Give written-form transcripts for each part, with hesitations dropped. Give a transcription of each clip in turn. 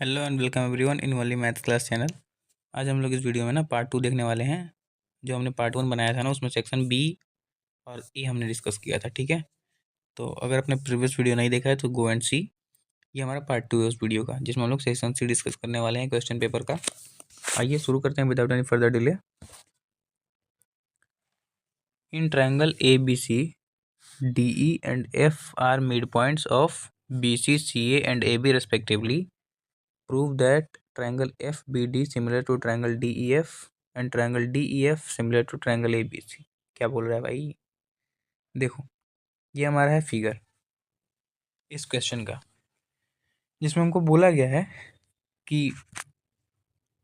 Hello and welcome everyone in only maths class channel. आज हम लोग इस वीडियो में ना पार्ट 2 देखने वाले हैं। जो हमने पार्ट 1 बनाया था ना, उसमें सेक्शन बी और ई हमने डिस्कस किया था। ठीक है, तो अगर आपने प्रीवियस वीडियो नहीं देखा है तो गो एंड सी। ये हमारा पार्ट 2 है उस वीडियो का, जिसमें हम लोग सेक्शन सी डिस्कस करने वाले हैं क्वेश्चन पेपर का। आइए शुरू करते हैं without any further delay. In triangle A B C D E and F are midpoints of B C C A and A B respectively. Prove that triangle FBD similar to triangle DEF and triangle DEF similar to triangle ABC। क्या बोल रहा है भाई? देखो, ये हमारा है figure इस क्वेश्चन का, जिसमें हमको बोला गया है कि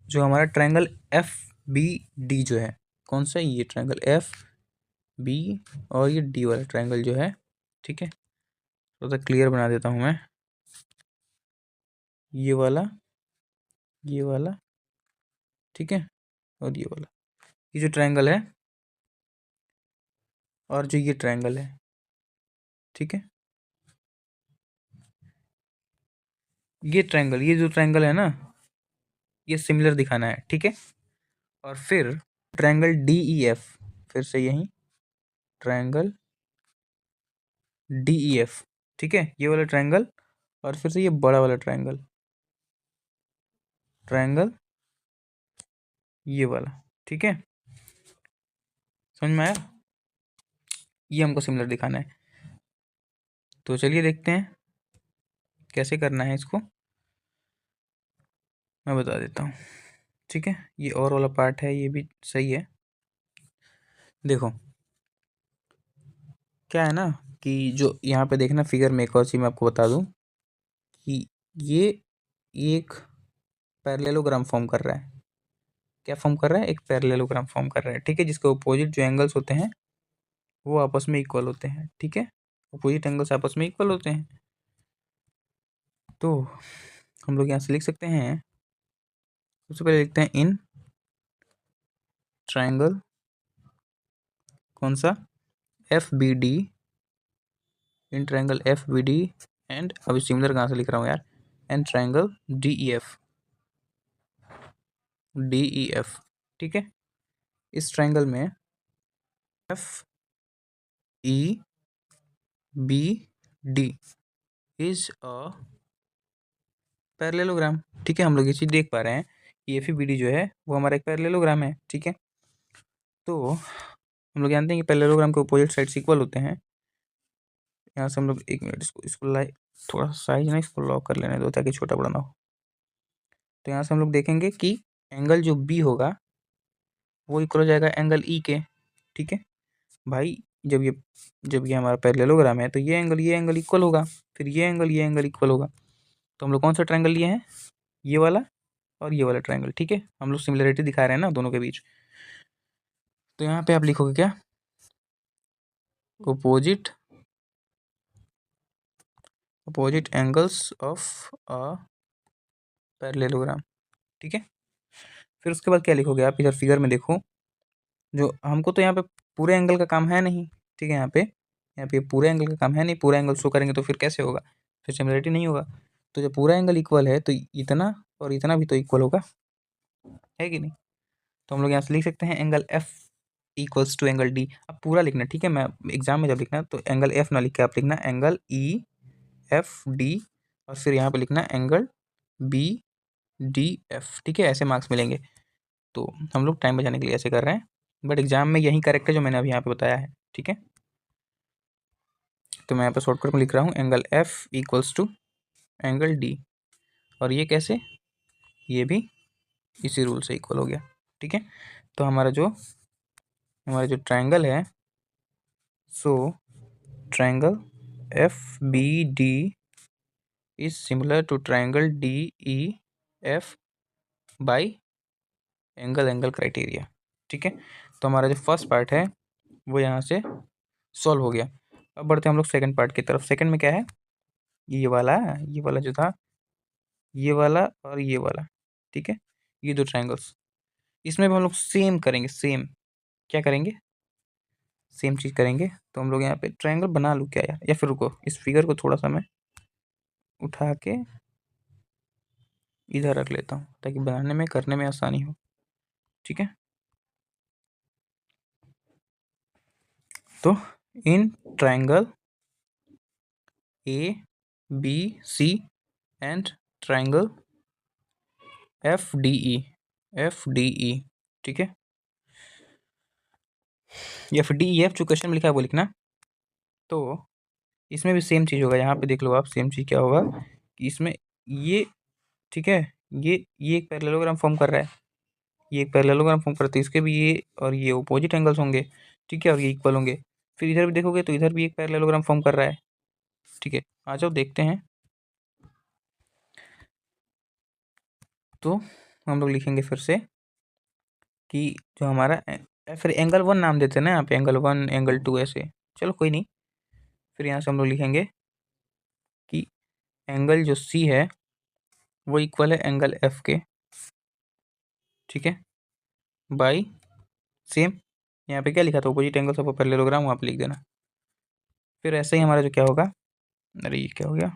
जो हमारा ट्रायंगल एफ बी डी जो है, कौन सा, ये ट्रायंगल एफ बी और ये डी वाला ट्रायंगल जो है, ठीक है, थोड़ा सा क्लियर बना देता हूँ मैं। ये वाला, ठीक है, और ये वाला, ये जो ट्रायंगल है और जो ये ट्रायंगल है, ठीक है, ये जो ट्रायंगल है ना, ये सिमिलर दिखाना है। ठीक है, और फिर ट्रायंगल डी ई एफ, फिर से यही ट्रायंगल डी ई एफ, ठीक है, ये वाला ट्रायंगल, और फिर से ये बड़ा वाला ट्रायंगल, ट्रायंगल ये वाला, ठीक है, समझ में आया? ये हमको सिमिलर दिखाना है। तो चलिए देखते हैं कैसे करना है इसको, मैं बता देता हूँ। ठीक है, ये और वाला पार्ट है, ये भी सही है। देखो क्या है ना, कि जो यहाँ पे देखना फिगर में, एक और चीज़ मैं आपको बता दूँ कि ये एक पैरेललोग्राम फॉर्म कर रहा है। क्या फॉर्म कर रहा है? एक पैरेललोग्राम फॉर्म कर रहा है। ठीक है, जिसके अपोजिट जो एंगल्स होते हैं वो आपस में इक्वल होते हैं। ठीक है, अपोजिट एंगल्स आपस में इक्वल होते हैं। तो हम लोग यहाँ से लिख सकते हैं, सबसे पहले लिखते हैं इन ट्रायंगल, कौन सा, F B D, in triangle F B D and, अभी सिमिलर कहाँ से लिख रहा हूँ यार, and triangle D E F, D E F, ठीक है। इस ट्रायंगल में F E B D is a parallelogram. ठीक है, हम लोग ये चीज़ देख पा रहे हैं कि एफ ई बी डी जो है वो हमारा एक पैरेललोग्राम है। ठीक है, तो हम लोग जानते हैं कि पैरेललोग्राम के अपोजिट साइड्स इक्वल होते हैं। यहाँ से हम लोग, एक मिनट, इसको थोड़ा साइज ना, इसको लॉक कर लेने दो ताकि छोटा बड़ा ना हो। तो यहाँ से हम लोग देखेंगे कि एंगल जो बी होगा वो इक्वल हो जाएगा एंगल ई के। ठीक है भाई, जब ये हमारा पैरेललोग्राम है तो ये एंगल इक्वल होगा, फिर ये एंगल इक्वल होगा। तो हम लोग कौन सा ट्रायंगल लिए हैं? ये वाला और ये वाला ट्रायंगल। ठीक है, हम लोग सिमिलरिटी दिखा रहे हैं ना दोनों के बीच। तो यहाँ पे आप लिखोगे क्या? Opposite angles of a parallelogram. ठीक है, फिर उसके बाद क्या लिखोगे आप? इधर फिगर में देखो, जो हमको तो यहाँ पे पूरे एंगल का काम है नहीं। ठीक है, यहाँ पे पूरे एंगल का काम है नहीं, पूरा एंगल शो करेंगे तो फिर कैसे होगा? फिर सिमिलरिटी नहीं होगा। तो जब पूरा एंगल इक्वल है तो इतना और इतना भी तो इक्वल होगा, है कि नहीं? तो हम लोग यहाँ से लिख सकते हैं angle F equals to angle D. अब पूरा लिखना, ठीक है, मैं एग्जाम में जब लिखना तो एंगल एफ ना लिख के आप लिखना एंगल ई एफ डी, और फिर यहाँ पे लिखना एंगल बी डी एफ। ठीक है, ऐसे मार्क्स मिलेंगे। तो हम लोग टाइम बचाने के लिए ऐसे कर रहे हैं, बट एग्जाम में यही करेक्ट है जो मैंने अभी यहाँ पे बताया है। ठीक है, तो मैं यहाँ पे शॉर्टकट में लिख रहा हूँ angle F equals to angle D, और ये कैसे? ये भी इसी रूल से इक्वल हो गया। ठीक है, तो हमारा जो ट्रायंगल है, so triangle F B D is similar to triangle D E F by angle criteria. ठीक है, तो हमारा जो फर्स्ट पार्ट है वो यहाँ से सॉल्व हो गया। अब बढ़ते हैं हम लोग सेकंड पार्ट की तरफ। सेकंड में क्या है? ये वाला जो था, ये वाला और ये वाला। ठीक है, ये दो ट्रायंगल्स, इसमें भी हम लोग सेम करेंगे। सेम क्या करेंगे? सेम चीज़ करेंगे। तो हम लोग यहाँ पे ट्रायंगल बना लूँ क्या यार, या फिर रुको, इस फिगर को थोड़ा सा मैं उठा के इधर रख लेता हूँ ताकि बनाने में करने में आसानी हो। ठीक है, तो in triangle ABC and triangle FDE, ठीक है, FDEF जो क्वेश्चन में लिखा है वो लिखना। तो इसमें भी सेम चीज़ होगा, यहाँ पे देख लो आप, सेम चीज़ क्या होगा कि इसमें ये, ठीक है, ये एक पैरेललोग्राम फॉर्म कर रहा है, ये एक पैरेललोग्राम फॉर्म करते हैं, इसके भी ये और ये अपोजिट एंगल्स होंगे, ठीक है, और ये इक्वल होंगे। फिर इधर भी देखोगे तो इधर भी एक पैरेललोग्राम फॉर्म कर रहा है, ठीक है। आ जाओ देखते हैं। तो हम लोग लिखेंगे फिर से कि जो हमारा फिर एंगल 1 नाम देते हैं ना यहाँ पे, एंगल 1 एंगल 2 ऐसे, चलो कोई नहीं। फिर यहाँ से हम लोग लिखेंगे कि एंगल जो C है वो इक्वल है एंगल F के, ठीक है, बाई सेम यहाँ पे क्या लिखा था, opposite angles of a parallelogram, वहाँ पे लिख देना। फिर ऐसे ही हमारा जो क्या होगा, अरे ये क्या हो गया,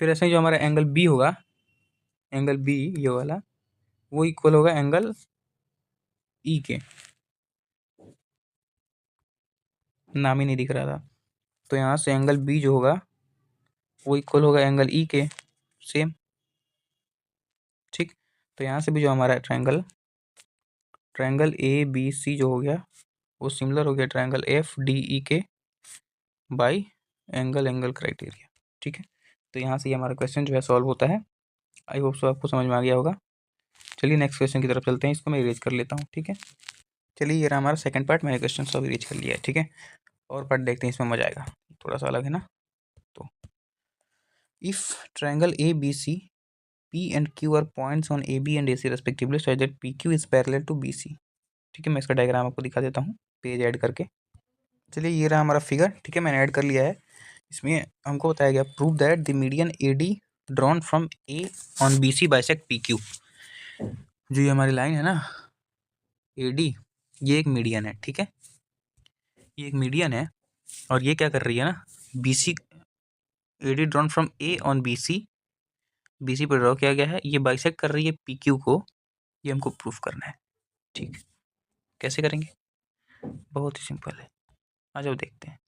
फिर ऐसे ही जो हमारा एंगल B होगा, एंगल B ये वाला, वो इक्वल होगा एंगल E के, नाम ही नहीं दिख रहा था। तो यहाँ से एंगल B जो होगा वो इक्वल होगा एंगल E के, सेम, ठीक। तो यहाँ से भी जो हमारा ट्रायंगल ABC जो हो गया वो सिमिलर हो गया ट्रायंगल FDE के बाई एंगल क्राइटेरिया, ठीक है। तो यहाँ से हमारा क्वेश्चन जो है सॉल्व होता है। आई होप सो आपको समझ में आ गया होगा। चलिए नेक्स्ट क्वेश्चन की तरफ चलते हैं, इसको मैं इरेज कर लेता हूँ, ठीक है। चलिए ये रहा हमारा सेकंड पार्ट, मैंने क्वेश्चन सब इरेज कर लिया है, ठीक है। और पार्ट देखते हैं, इसमें मजा आएगा, थोड़ा सा अलग है ना। तो if triangle ABC P and Q are points on AB and AC respectively such that PQ is parallel to BC, ठीक है। मैं इसका डायग्राम आपको दिखा देता हूँ पेज ऐड करके। चलिए ये रहा हमारा फिगर, ठीक है, मैंने ऐड कर लिया है। इसमें हमको बताया गया prove that the median AD drawn from A on BC bisect PQ। जो ये हमारी लाइन है ना AD, ये एक मीडियन है, ठीक है, ये एक मीडियन है, और ये क्या कर रही है ना, BC AD drawn from A on BC पर ड्रॉ किया गया है, ये बाइसेक्ट कर रही है PQ को, ये हमको प्रूफ करना है, ठीक। कैसे करेंगे, बहुत ही सिंपल है, आ जाओ देखते हैं।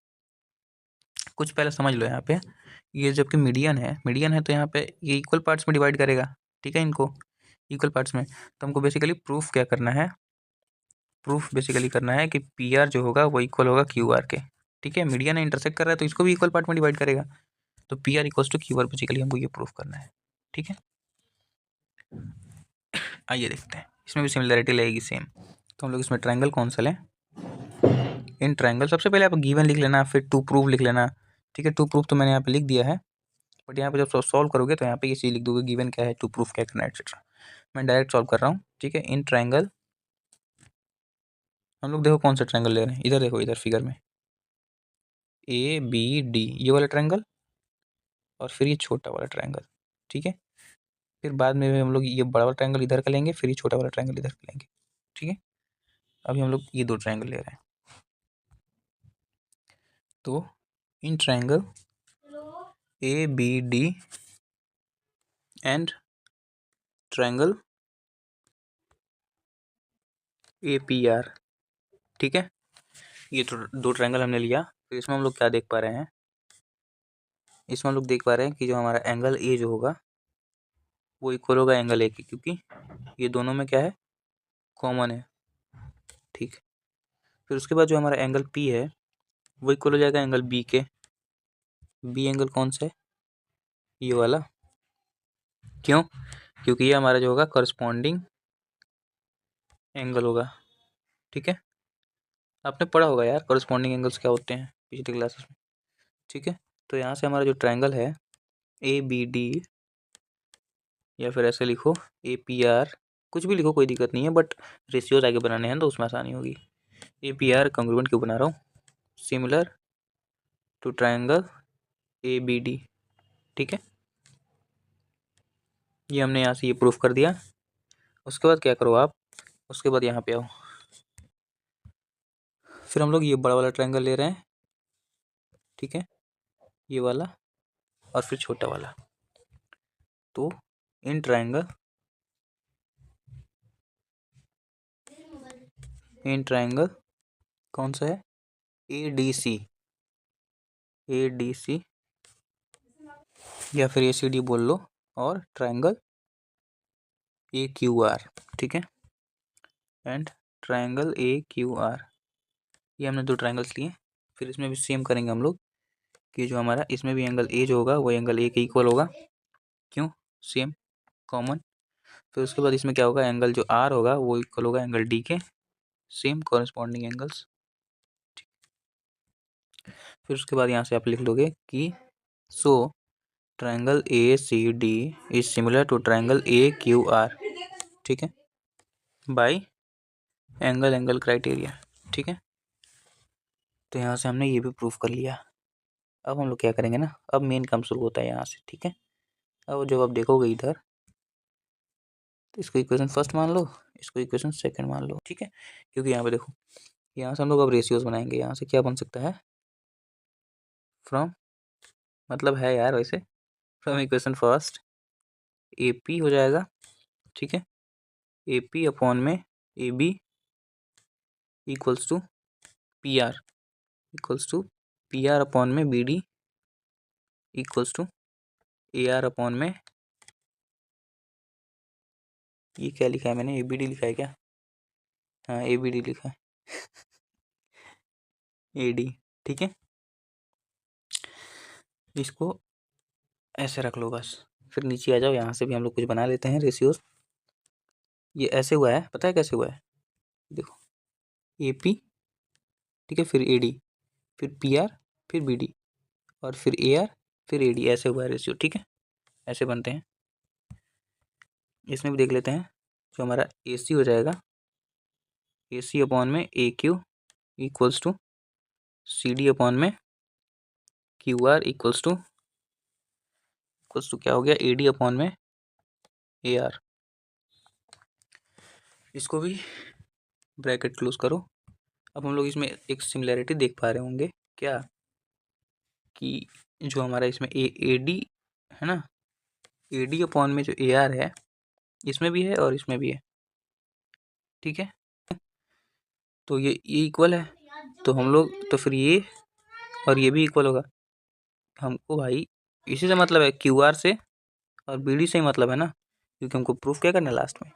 कुछ पहले समझ लो, यहाँ पे ये जबकि मीडियन है तो यहाँ पे ये इक्वल पार्ट्स में डिवाइड करेगा, ठीक है, इनको इक्वल पार्ट्स में। तो हमको बेसिकली प्रूफ क्या करना है, प्रूफ बेसिकली करना है कि पी आर जो होगा वो इक्वल होगा क्यू आर के, ठीक है। मीडियन है, इंटरसेक्ट कर रहा है तो इसको भी इक्वल पार्ट में डिवाइड करेगा, तो P R equals to Q R, basically हमको ये प्रूफ करना है, ठीक है। आइए देखते हैं, इसमें भी सिमिलरिटी लगेगी सेम। तो हम लोग इसमें ट्रायंगल कौन सा लें, इन ट्रायंगल सबसे पहले आप गिवन लिख लेना, फिर टू प्रूफ लिख लेना, ठीक है। टू प्रूफ तो मैंने यहाँ पे लिख दिया है, बट यहाँ पे जब सॉल्व करोगे तो यहाँ पे ये चीज़ लिख दोगे गिवन क्या है, टू प्रूफ क्या करना है, एक्सेट्रा। मैं डायरेक्ट सॉल्व कर रहा हूँ, ठीक है। इन ट्रायंगल हम लोग देखो कौन सा ट्रायंगल ले रहे हैं, इधर देखो, इधर फिगर में ABD ये वाला ट्रायंगल, और फिर ये छोटा वाला ट्रायंगल, ठीक है। फिर बाद में हम लोग ये बड़ा वाला ट्रायंगल इधर का लेंगे, फिर ये छोटा वाला ट्रायंगल इधर का लेंगे, ठीक है। अभी हम लोग ये दो ट्रायंगल ले रहे हैं। तो in triangle ABD and triangle APR, ठीक है, ये दो ट्रायंगल हमने लिया। फिर इसमें हम लोग क्या देख पा रहे हैं, इसमें हम लोग देख पा रहे हैं कि जो हमारा एंगल A जो होगा वो इक्वल होगा एंगल A के, क्योंकि ये दोनों में क्या है, कॉमन है, ठीक। फिर उसके बाद जो हमारा एंगल P है वो इक्वल हो जाएगा एंगल B के। B एंगल कौन सा है, ये वाला, क्यों, क्योंकि ये हमारा जो होगा करस्पॉन्डिंग एंगल होगा, ठीक है। आपने पढ़ा होगा यार करस्पॉन्डिंग एंगल्स क्या होते हैं पिछले क्लासेस में, ठीक है। तो यहाँ से हमारा जो ट्रायंगल है ABD, या फिर ऐसे लिखो APR, कुछ भी लिखो कोई दिक्कत नहीं है, बट रेशियोज आगे बनाने हैं तो उसमें आसानी होगी। APR कॉन्ग्रुएंट क्यों बना रहा हूँ, सिमिलर टू ट्रायंगल ABD, ठीक है। ये हमने यहाँ से ये प्रूफ कर दिया। उसके बाद क्या करो आप, उसके बाद यहाँ पे आओ, फिर हम लोग ये बड़ा वाला ट्रायंगल ले रहे हैं, ठीक है, ये वाला, और फिर छोटा वाला। तो इन ट्राइंगल कौन सा है, ADC या फिर ACD बोल लो, और ट्राइंगल AQR, ठीक है, एंड ट्राइंगल AQR, ये हमने दो ट्राइंगल्स लिए। फिर इसमें भी सेम करेंगे हम लोग कि जो हमारा इसमें भी एंगल A जो होगा वो एंगल A के इक्वल होगा, क्यों, सेम कॉमन। फिर उसके बाद इसमें क्या होगा, एंगल जो R होगा वो इक्वल होगा एंगल D के, सेम कॉरेस्पॉन्डिंग एंगल्स। फिर उसके बाद यहाँ से आप लिख लोगे कि so triangle ACD is similar to triangle AQR, ठीक है, बाय एंगल क्राइटेरिया, ठीक है। तो यहाँ से हमने ये भी प्रूफ कर लिया। अब हम लोग क्या करेंगे ना, अब मेन काम शुरू होता है यहाँ से, ठीक है। अब जब आप देखोगे इधर, तो इसको इक्वेशन फर्स्ट मान लो, इसको इक्वेशन सेकंड मान लो, ठीक है, क्योंकि यहाँ पे देखो, यहाँ से हम लोग अब रेशियोज बनाएंगे। यहाँ से क्या बन सकता है, फ्रॉम, मतलब है यार वैसे, फ्रॉम इक्वेशन फर्स्ट AP हो जाएगा, ठीक है, AP अपॉन में AB equals to PR upon में BD equals to AR upon में, ये क्या लिखा है मैंने, ABD लिखा है क्या, हाँ ABD लिखा है AD, ठीक है, इसको ऐसे रख लो बस। फिर नीचे आ जाओ, यहाँ से भी हम लोग कुछ बना लेते हैं रेशियोज। ये ऐसे हुआ है, पता है कैसे हुआ है, देखो AP, ठीक है, फिर AD, फिर PR, फिर BD, और फिर AR, फिर AD, ऐसे हुआ है रेशियो, ठीक है, ऐसे बनते हैं। इसमें भी देख लेते हैं, जो हमारा AC हो जाएगा, AC अपॉन में AQ equals to CD upon में QR इक्वल्स टू क्या हो गया, AD अपॉन में AR। इसको भी ब्रैकेट क्लोज करो। अब हम लोग इसमें एक सिमिलैरिटी देख पा रहे होंगे क्या, कि जो हमारा इसमें AD है ना, AD अपॉन में जो AR है, इसमें भी है और इसमें भी है, ठीक है, तो ये इक्वल है, तो हम लोग, तो फिर ये और ये भी इक्वल होगा। हमको भाई इसी से मतलब है, QR से और BD से ही मतलब है ना, क्योंकि हमको प्रूफ क्या करना है लास्ट में,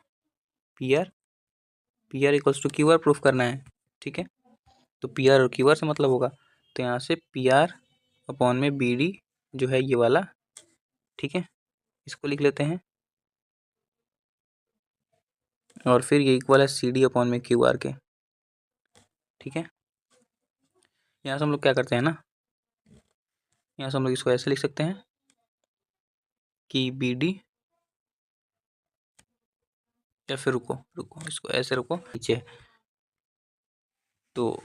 PR equals to QR proof करना है, ठीक है, तो PR और QR से मतलब होगा, तो यहाँ से PR अपॉन में BD जो है ये वाला, ठीक है, इसको लिख लेते हैं, और फिर ये इक्वल है CD अपॉन में QR के, ठीक है। यहाँ से हम लोग क्या करते हैं ना, यहाँ से हम लोग इसको ऐसे लिख सकते हैं कि BD, या फिर रुको इसको ऐसे रुको नीचे, तो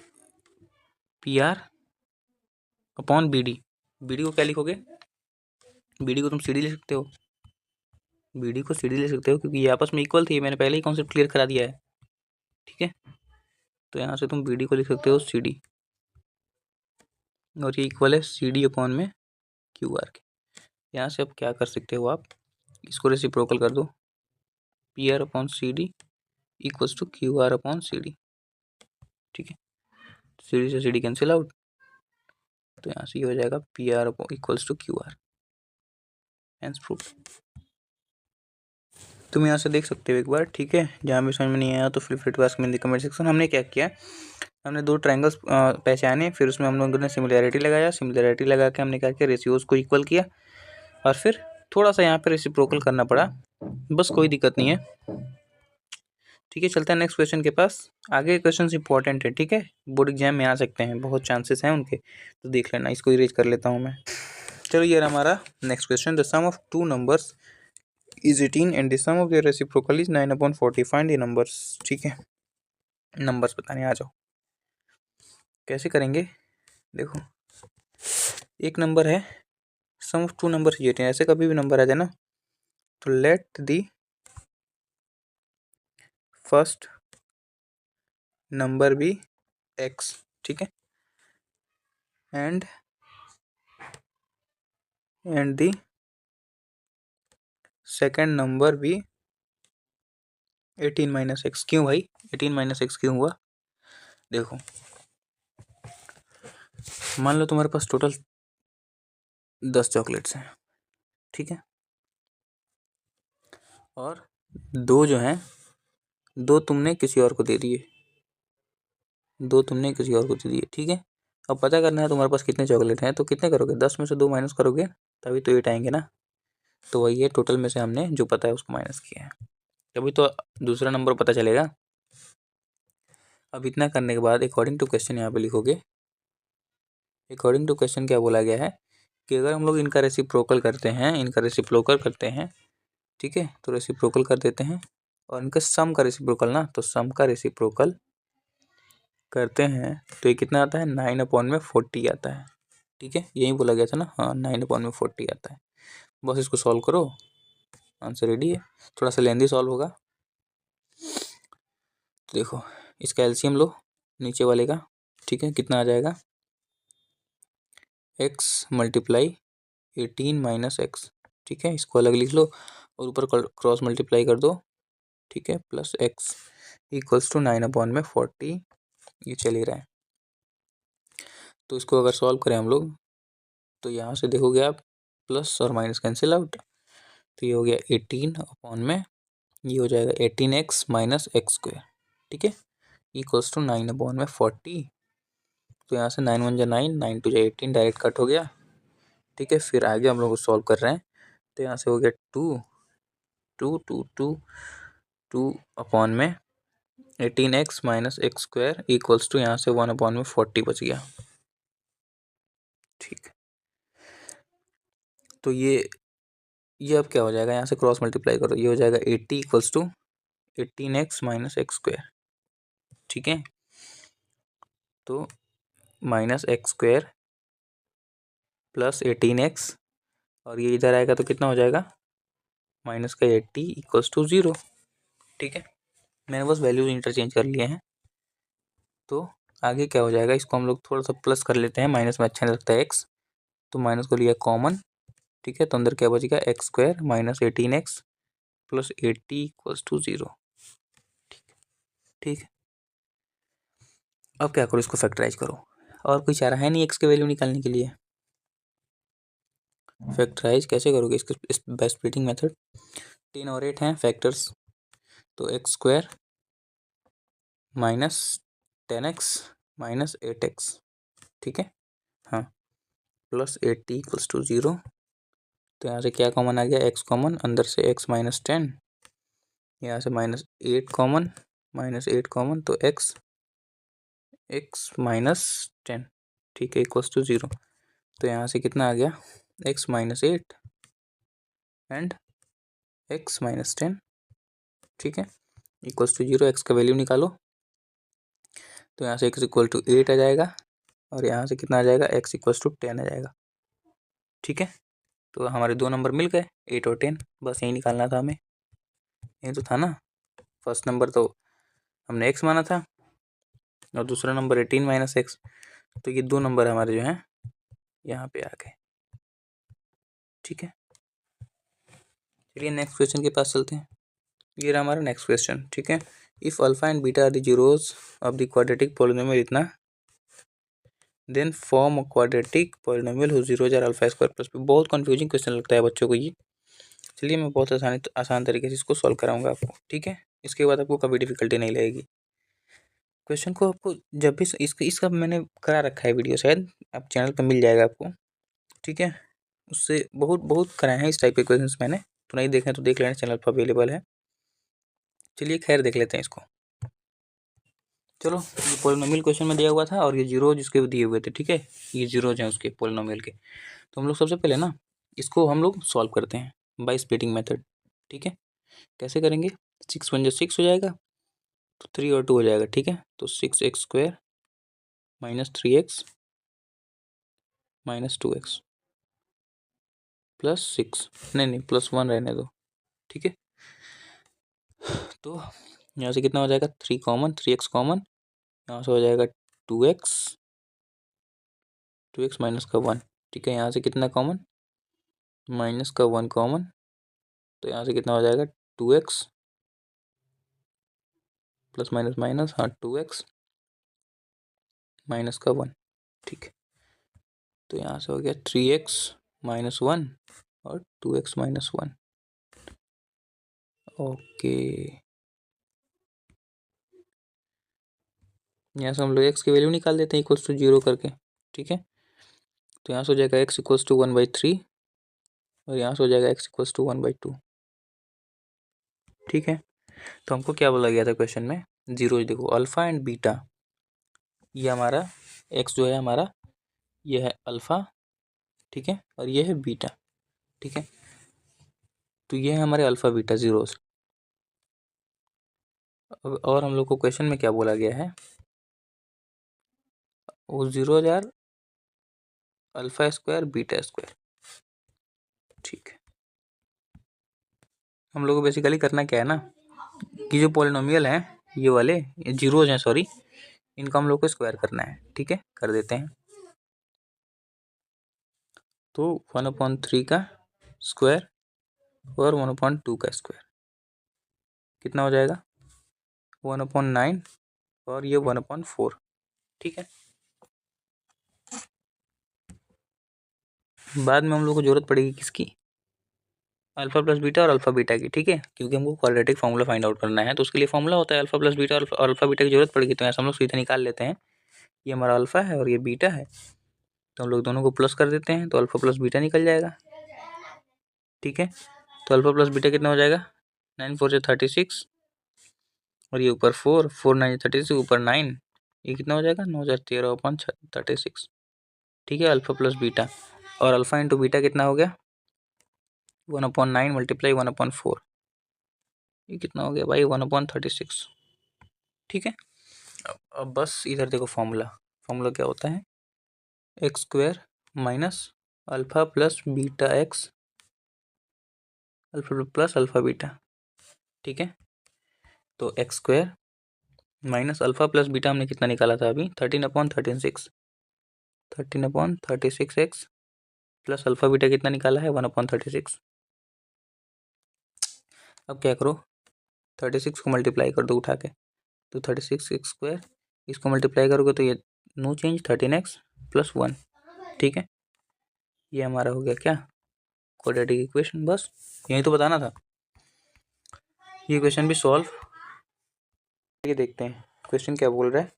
PR अपॉन BD को क्या लिखोगे, BD को तुम CD ले सकते हो, BD को CD ले सकते हो, क्योंकि ये आपस में इक्वल थी, मैंने पहले ही कॉन्सेप्ट क्लियर करा दिया है, ठीक है। तो यहाँ से तुम BD को लिख सकते हो CD, और ये इक्वल है CD अपॉन में QR के। यहाँ से अब क्या कर सकते हो आप, इसको रेसिप्रोकल कर दो, PR upon CD equals to QR upon CD, ठीक है, CD से CD कैंसिल आउट, तो यहाँ से ये हो जाएगा PR equals to QR, hence proof. तुम यहाँ से देख सकते हो एक बार, ठीक है, जहाँ भी समझ में नहीं आया तो free to ask me in the comment section. हमने क्या किया, हमने दो ट्रायंगल्स पहचाने, फिर उसमें हम लोगों ने सिमिलैरिटी लगाया, सिमिलैरिटी लगा के हमने क्या किया, रेशियोज को इक्वल किया, और फिर थोड़ा सा यहाँ पे रेसिप्रोकल करना पड़ा, बस कोई दिक्कत नहीं है, ठीक है। चलते हैं नेक्स्ट क्वेश्चन के पास। आगे क्वेश्चन इंपॉर्टेंट है, ठीक है, बोर्ड एग्जाम में आ सकते हैं, बहुत चांसेस हैं उनके, तो देख लेना। इसको इरेज कर लेता हूँ मैं। चलो ये रहा हमारा next question, the sum of two numbers is 18 and the sum of their reciprocal is 9/40, find the numbers, ठीक है। नंबर्स बताने आ जाओ, कैसे करेंगे, देखो एक नंबर है, सम ऑफ टू नंबर्स 18, ऐसे कभी भी नंबर आ जाए ना, तो let the first number be x, ठीक है, एंड द सेकंड नंबर भी 18 माइनस एक्स। क्यों भाई 18 माइनस एक्स क्यों हुआ? देखो मान लो तुम्हारे पास टोटल 10 चॉकलेट्स हैं, ठीक है, और दो जो हैं, दो तुमने किसी और को दे दिए, दो तुमने किसी और को दे दिए, ठीक है। अब पता करना है तुम्हारे पास कितने चॉकलेट हैं, तो कितने करोगे, 10 में से 2 माइनस करोगे तभी तो 8 आएंगे ना। तो वही है, टोटल में से हमने जो पता है उसको माइनस किया है, तभी तो दूसरा नंबर पता चलेगा। अब इतना करने के बाद अकॉर्डिंग टू क्वेश्चन यहाँ पे लिखोगे। अकॉर्डिंग टू क्वेश्चन क्या बोला गया है कि अगर हम लोग इनका रेसिप्रोकल करते हैं, इनका रेसिप्रोकल करते हैं, ठीक है, तो रेसिप्रोकल कर देते हैं, और इनका सम का रेसिप्रोकल ना, तो सम का रेसिप्रोकल करते हैं तो ये कितना आता है, 9/40 आता है, ठीक है, यही बोला गया था ना, हाँ 9/40 आता है। बस इसको सॉल्व करो, आंसर रेडी है। थोड़ा सा लेंदी सॉल्व होगा। तो देखो इसका एलसीएम लो नीचे वाले का, ठीक है, कितना आ जाएगा, x मल्टीप्लाई 18 माइनस एक्स, ठीक है, इसको अलग लिख लो और ऊपर क्रॉस मल्टीप्लाई कर दो, ठीक है, प्लस x इक्वल्स टू 9/40 ये चल ही रहा है। तो इसको अगर सॉल्व करें हम लोग तो यहाँ से देखोगे आप प्लस और माइनस कैंसिल आउट, तो ये हो गया 18 ये हो जाएगा 18x माइनस एक्स स्क्वायर, ठीक है, इक्वल्स टू 9/40। तो यहाँ से 9 1 जा 9, 9 2 जा 18, डायरेक्ट कट हो गया, ठीक है। फिर आगे हम लोग सॉल्व कर रहे हैं, तो यहाँ से हो गया 2 2 2 2 2 18x minus x square equals to यहाँ से 1/40 बच गया, ठीक। तो ये अब क्या हो जाएगा, यहाँ से क्रॉस मल्टीप्लाई करो, ये हो जाएगा 80 equals to 18x minus x square, ठीक है। तो minus x square plus 18x, और ये इधर आएगा तो कितना हो जाएगा, माइनस का 80 इक्वल्स टू 0, ठीक है। मैंने बस वैल्यूज इंटरचेंज कर लिए हैं। तो आगे क्या हो जाएगा, इसको हम लोग थोड़ा सा प्लस कर लेते हैं, माइनस में अच्छा नहीं लगता है एक्स, तो माइनस को लिया कॉमन, ठीक है, तो अंदर क्या बचेगा, x square minus 18x plus 80 equals to 0, ठीक है। अब क्या करो, इसको फैक्टराइज करो, और कोई चारा है नहीं एक्स के वैल्यू निकालने के लिए। फैक्टराइज कैसे करोगे इसको, इस बाय स्प्लिटिंग मेथड। 10 और 8 हैं फैक्टर्स, तो x square minus 10x minus 8x, ठीक है, हाँ, प्लस 80 इक्वल्स टू 0। तो यहाँ से क्या कॉमन आ गया, x कॉमन, अंदर से x माइनस 10, यहाँ से माइनस 8 कॉमन, तो x माइनस 10, ठीक है, इक्वल्स टू 0। तो यहाँ से कितना आ गया, x minus 8 and x minus 10, ठीक है, इक्वल्स टू 0। x का वैल्यू निकालो, तो यहाँ से x इक्वल टू 8 आ जाएगा, और यहाँ से कितना आ जाएगा, x इक्वल्स टू 10 आ जाएगा, ठीक है। तो हमारे दो नंबर मिल गए, 8 और 10, बस यही निकालना था हमें, यही तो था ना। फर्स्ट नंबर तो हमने x माना था, और दूसरा नंबर 18 माइनस एक्स, तो ये दो नंबर हमारे जो हैं यहाँ पे आ गए, ठीक है। चलिए नेक्स्ट क्वेश्चन के पास चलते हैं। ये रहा हमारा नेक्स्ट क्वेश्चन, ठीक है। If alpha and beta are the zeros of the quadratic polynomial इतना, then form quadratic polynomial whose zeros are alpha square plus b. बहुत कंफ्यूजिंग क्वेश्चन लगता है बच्चों को ये। चलिए मैं बहुत आसान तरीके से इसको सॉल्व कराऊंगा आपको, ठीक है। इसके बाद आपको कभी डिफिकल्टी नहीं लगेगी। क्वेश्चन को आपको जब भी इसका मैंने करा रखा है वीडियो, शायद आप चैनल पर मिल जाएगा आपको, ठीक है। उससे बहुत बहुत कराए हैं इस टाइप के क्वेश्चंस मैंने, तो नहीं देखें तो देख लेना, चैनल पर अवेलेबल है। चलिए खैर देख लेते हैं इसको। चलो ये पोलिनोमियल क्वेश्चन में दिया हुआ था, और ये जीरो जिसके दिए हुए थे, ठीक है, ये जीरोज हैं उसके पोलिनोमियल के। तो हम लोग सबसे पहले ना इसको हम लोग सॉल्व करते हैं बाय स्प्लिटिंग मेथड, ठीक है। कैसे करेंगे, 6 1 जा 6 हो जाएगा, तो 3 और 2 हो जाएगा, ठीक है। तो 6x square minus 3x minus 2x plus 6, नहीं प्लस 1 रहने दो, ठीक है। तो यहाँ से कितना हो जाएगा, 3 कॉमन, 3x कॉमन, यहाँ से हो जाएगा 2x, 2x माइनस का 1, ठीक है। यहाँ से कितना कॉमन, माइनस का 1 कॉमन, तो यहाँ से कितना हो जाएगा 2x प्लस माइनस माइनस, हाँ 2x माइनस का 1, ठीक है। तो यहाँ से हो गया 3x माइनस 1 और 2x माइनस 1, ओके। यहाँ से हम लोग x की वैल्यू निकाल देते हैं इक्वल्स टू 0 करके, ठीक है। तो यहाँ से हो जाएगा x इक्वल्स टू 1/3 और यहाँ से हो जाएगा x इक्वल्स टू 1/2, ठीक है। तो हमको क्या बोला गया था क्वेश्चन में, जीरो। देखो अल्फ़ा एंड बीटा, ये हमारा x जो है हमारा, ये है अल्फ़ा, ठीक है, और ये है बीटा, ठीक है। तो ये है हमारे अल्फ़ा बीटा जीरोस। और हम लोग को क्वेश्चन में क्या बोला गया है, वो जीरो यार अल्फ़ा स्क्वायर बीटा स्क्वायर, ठीक है। हम लोग को बेसिकली करना क्या है ना, कि जो पॉलिनोमियल हैं ये वाले, ये जीरोज हैं सॉरी, इनका हम लोग को स्क्वायर करना है, ठीक है। कर देते हैं। तो 1/3 का स्क्वायर और 1/2 का स्क्वायर कितना हो जाएगा 1/9 और ये 1/4, ठीक है। बाद में हम लोग को जरूरत पड़ेगी किसकी, अल्फा प्लस बीटा और अल्फा बीटा की, ठीक है, क्योंकि हमको क्वाड्रेटिक फार्मूला फाइंड आउट करना है। तो उसके लिए फार्मूला होता है अल्फा प्लस बीटा और अल्फा बीटा की जरूरत पड़ेगी। तो ऐसा हम लोग सीधे निकाल लेते हैं, ये हमारा अल्फा है और ये बीटा है, तो हम लोग दोनों को प्लस कर देते हैं, तो अल्फा प्लस बीटा निकल जाएगा, ठीक है। तो अल्फा प्लस बीटा कितना हो जाएगा 9 4 से 36 और ये ऊपर 4 4 9 36 ऊपर 9, ये कितना हो जाएगा 9 13/36, ठीक है। अल्फा प्लस बीटा और अल्फा इंटू बीटा कितना हो गया 1/9 मल्टीप्लाई 1/4, ये कितना हो गया भाई 1/36, ठीक है। अब बस इधर देखो फॉर्मूला, फॉर्मूला क्या होता है x square minus alpha plus beta x alpha plus alpha beta, ठीक है। तो x square minus alpha plus beta हमने कितना निकाला था अभी 13/36, 13/36 एक्स प्लस अल्फा बीटा कितना निकाला है 1/36। अब क्या करो 36 को मल्टीप्लाई कर दो उठा के, तो 36 एक्स स्क्वायर, इसको मल्टीप्लाई करोगे तो ये नो चेंज 13x प्लस 1, ठीक है। ये हमारा हो गया क्या क्वाड्रेटिक इक्वेशन, बस यही तो बताना था। ये क्वेश्चन भी सॉल्व, ये देखते हैं क्वेश्चन क्या बोल रहा है।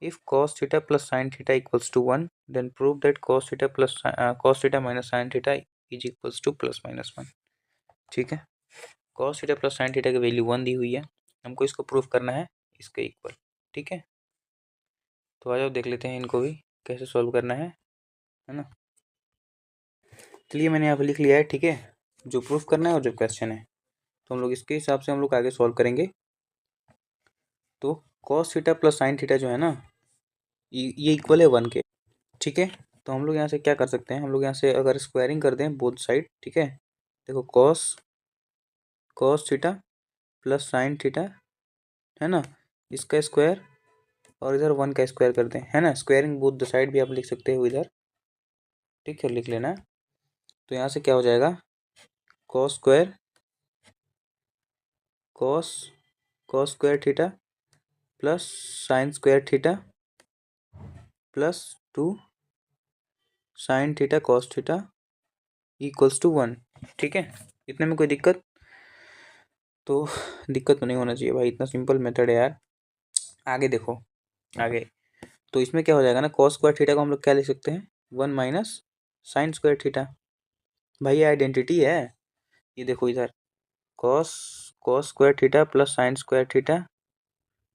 If cos theta plus sine theta equals to 1 then prove that cos theta minus sine theta is equals to plus minus 1, ठीक है। cos theta plus sine theta की वैल्यू 1 दी हुई है, हमको इसको प्रूव करना है इसके इक्वल, ठीक है। तो आ जाओ देख लेते हैं इनको भी कैसे सॉल्व करना है ना। चलिए मैंने यहाँ पे लिख लिया है, ठीक है, जो प्रूफ करना है और जो क्वेश्चन है, तो हम लोग इसके हिसाब से हम लोग आगे सॉल्व करेंगे। तो cos theta plus sine theta जो है ना, ये इक्वल है 1 के, ठीक है। तो हम लोग यहाँ से क्या कर सकते हैं, हम लोग यहाँ से अगर स्क्वायरिंग कर दें बोथ साइड, ठीक है। देखो cos theta plus sine theta है ना, इसका स्क्वायर और इधर 1 का स्क्वायर कर दें, है ना। स्क्वायरिंग बोथ द साइड भी आप लिख सकते हो इधर, ठीक है, लिख लेना। तो यहाँ से क्या हो जाएगा cos square cos square theta plus sine square theta plus 2 sine theta cos theta equals to 1, ठीक है। इतने में कोई दिक्कत, तो दिक्कत तो नहीं होना चाहिए भाई, इतना सिंपल मेथड है यार। आगे देखो आगे, तो इसमें क्या हो जाएगा ना कॉस स्क्वायर थीटा को हम लोग क्या लिख सकते हैं 1 माइनस साइन स्क्वायर थीटा, भाई ये आइडेंटिटी है। ये देखो इधर cos cos square theta plus sine square theta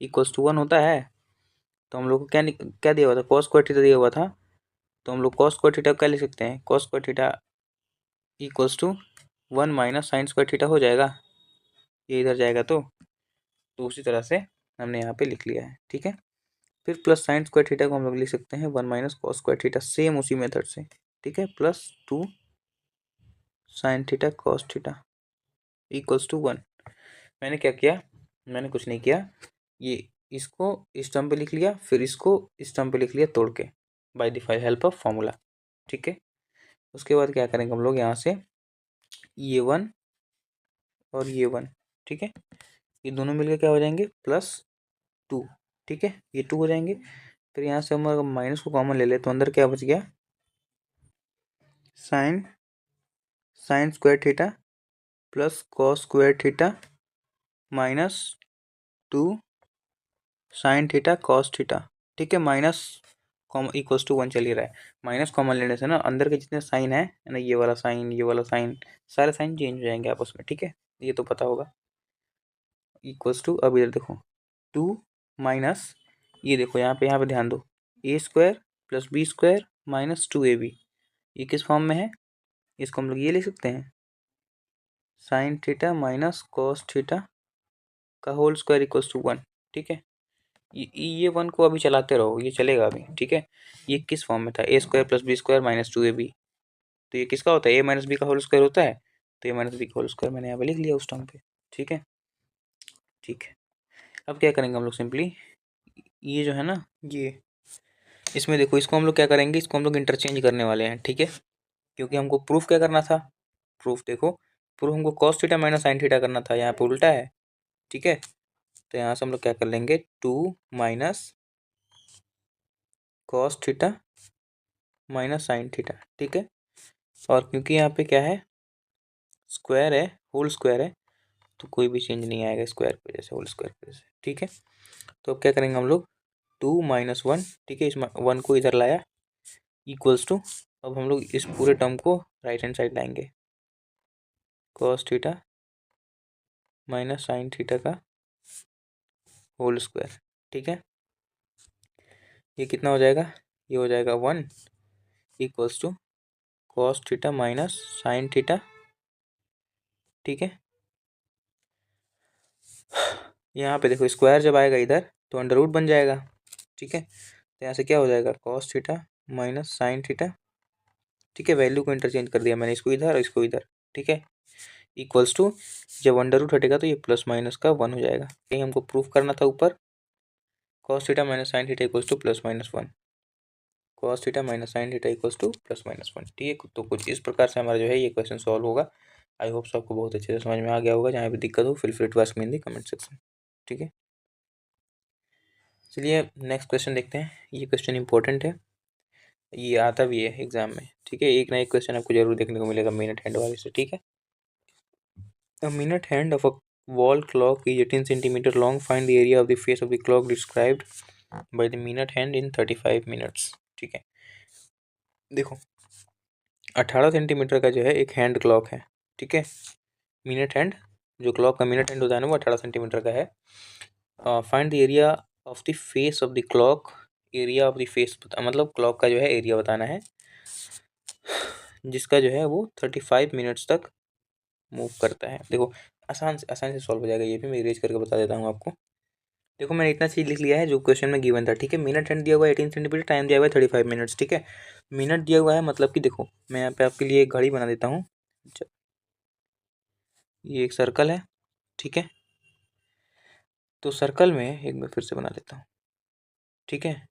equals to 1 होता है। तो हम लोग को क्या दिया हुआ था कॉस स्क्वायर थीटा दिया हुआ था, तो हम लोग कॉस स्क्वायर थीटा क्या लिख सकते हैं cos square theta equals to 1 minus sine square theta हो जाएगा, ये इधर जाएगा। तो उसी तरह से हमने यहाँ पे लिख लिया है, ठीक है। फिर प्लस साइन स्क्वायर थीटा को हम लोग लिख सकते हैं 1 minus cos square theta, same उसी मेथड से, ठीक है, plus 2 sine theta cos theta equals to 1। मैंने क्या किया, मैंने कुछ नहीं किया, ये इसको इस टर्म पे लिख लिया, फिर इसको इस टर्म पे लिख लिया तोड़ के by the help of formula, ठीक है। उसके बाद क्या करेंगे हम लोग यहाँ से ये 1 और ये 1, ठीक है। ये दोनों मिलकर क्या हो जाएंगे, +2, ठीक है। ये 2 हो जाएंगे। फिर यहाँ से हम अगर माइनस को कॉमन ले ले तो अंदर क्या बच गया, sign square theta plus cos square theta minus 2 sine theta cos theta, ठीक है। माइनस कॉमन इक्वल्स टू 1 चल ही रहा है। माइनस कॉमन लेने से ना अंदर के जितने साइन है ना, ये वाला साइन, ये वाला साइन, सारे साइन चेंज हो जाएंगे आपस में, ठीक है। ये तो पता होगा। इक्वल्स टू, अब इधर देखो 2 माइनस, ये देखो यहाँ पे ध्यान दो, A square plus B square minus 2ab, ये किस फॉर्म में है, इसको हम लोग ये लिख सकते हैं, sine theta minus cos theta का होल स्क्वायर इक्वल्स टू 1, ठीक है। ये 1 को अभी चलाते रहो, ये चलेगा अभी, ठीक है। ये किस फॉर्म में था, A square plus B square minus 2ab, तो ये किसका होता है, ए माइनस बी का होल स्क्वायर होता है, तो ए माइनस बी का होल स्क्वायर मैंने यहाँ पे लिख लिया उस टर्म पे, ठीक है। ठीक है, अब क्या करेंगे हम लोग, सिंपली ये जो है ना, ये इसमें देखो, इसको हम लोग क्या करेंगे, इसको हम लोग इंटरचेंज करने वाले हैं, ठीक है। क्योंकि हमको प्रूफ क्या करना था, प्रूफ देखो, प्रूफ हमको cos theta minus sine theta करना था, यहाँ पे उल्टा है, ठीक है। तो यहाँ से हम लोग क्या कर लेंगे, 2 minus cos theta minus sine theta, ठीक है। और क्योंकि यहाँ पे क्या है, स्क्वायर है, होल स्क्वायर है, तो कोई भी चेंज नहीं आएगा स्क्वायर की वजह से, होल स्क्वायर की वजह से, ठीक है। तो अब क्या करेंगे हम लोग, 2 माइनस 1, ठीक है, इस 1 को इधर लाया, इक्वल्स टू, अब हम लोग इस पूरे टर्म को राइट हैंड साइड लाएंगे, cos theta minus sine theta का होल स्क्वायर, ठीक है। ये कितना हो जाएगा, ये हो जाएगा 1 equals to cos theta minus sine theta, ठीक है। यहाँ पे देखो, स्क्वायर जब आएगा इधर तो अंडर रूट बन जाएगा, ठीक है। तो यहाँ से क्या हो जाएगा, cos theta minus sine theta, ठीक है। वैल्यू को इंटरचेंज कर दिया मैंने, इसको इधर और इसको इधर, ठीक है। इक्वल्स टू, जब अंडर रूट हटेगा तो ये प्लस माइनस का 1 हो जाएगा, कहीं हमको प्रूफ करना था ऊपर, cos theta minus sine theta equals to plus minus 1, cos theta minus sine theta equals to plus minus 1, ठीक है। तो कुछ इस प्रकार से हमारा जो है ये क्वेश्चन सॉल्व होगा। आई होप आपको बहुत अच्छे से समझ में आ गया होगा। जहाँ भी दिक्कत हो feel free to ask me in the comment section, ठीक है। चलिए नेक्स्ट क्वेश्चन देखते हैं। ये क्वेश्चन इंपॉर्टेंट है, ये आता भी है एग्जाम में, ठीक है। एक ना एक क्वेश्चन आपको जरूर देखने को मिलेगा मिनट हैंड वाले से, ठीक है। A minute hand of a wall clock is 18 centimeter long. Find the area of the face of the clock described by the minute hand in 35 minutes. ठीक है, देखो 18 सेंटीमीटर का जो है एक हैंड क्लॉक है, ठीक है। मिनट हैंड, जो क्लॉक का मिनट हैंड होता है ना, वो 18 सेंटीमीटर का है। Find the area of the face of the clock, area of the face मतलब क्लॉक का जो है एरिया बताना है, जिसका जो है वो 35 मिनट्स तक मूव करता है। देखो आसान से सॉल्व हो जाएगा, ये भी मैं इरेज करके बता देता हूँ आपको। देखो मैंने इतना चीज़ लिख लिया है जो क्वेश्चन में गिवन था, ठीक है। मिनट हैंड दिया हुआ है 18 सेंटीमीटर, टाइम दिया हुआ है 35 मिनट्स, ठीक है। मिनट दिया हुआ है मतलब कि देखो मैं यहाँ पे आपके लिए एक घड़ी बना देता हूँ। ये एक सर्कल है, ठीक है। तो सर्कल में एक बार फिर से बना लेता हूँ, ठीक है।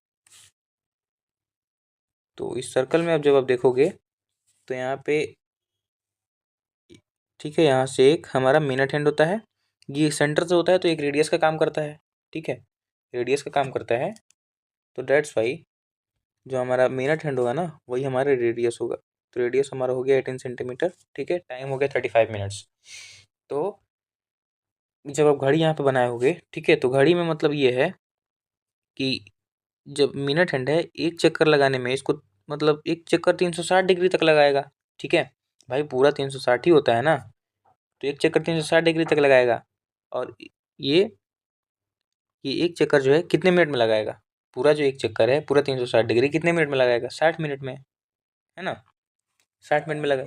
तो इस सर्कल में अब जब आप देखोगे तो यहाँ पे, ठीक है, यहाँ से एक हमारा मिनट हैंड होता है, ये सेंटर से होता है तो एक रेडियस का काम करता है, ठीक है। रेडियस का काम करता है, तो डेट्स वाई जो हमारा मिनट हैंड होगा ना वही हमारा रेडियस होगा। तो रेडियस हमारा हो गया 18 सेंटीमीटर, ठीक है। टाइम हो गया 35 मिनट्स। तो जब आप घड़ी यहाँ पे बनाए होगे, ठीक है, तो घड़ी में मतलब ये है कि जब मिनट हैंड है, एक चक्कर लगाने में इसको, मतलब एक चक्कर 360 डिग्री तक लगाएगा, ठीक है। भाई पूरा 360 ही होता है ना, तो एक चक्कर 360 डिग्री तक लगाएगा। और ये ये एक चक्कर जो है कितने मिनट में लगाएगा, पूरा जो एक चक्कर है पूरा 360 डिग्री कितने मिनट में लगाएगा, 60 मिनट में, है ना। 60 मिनट में लगा,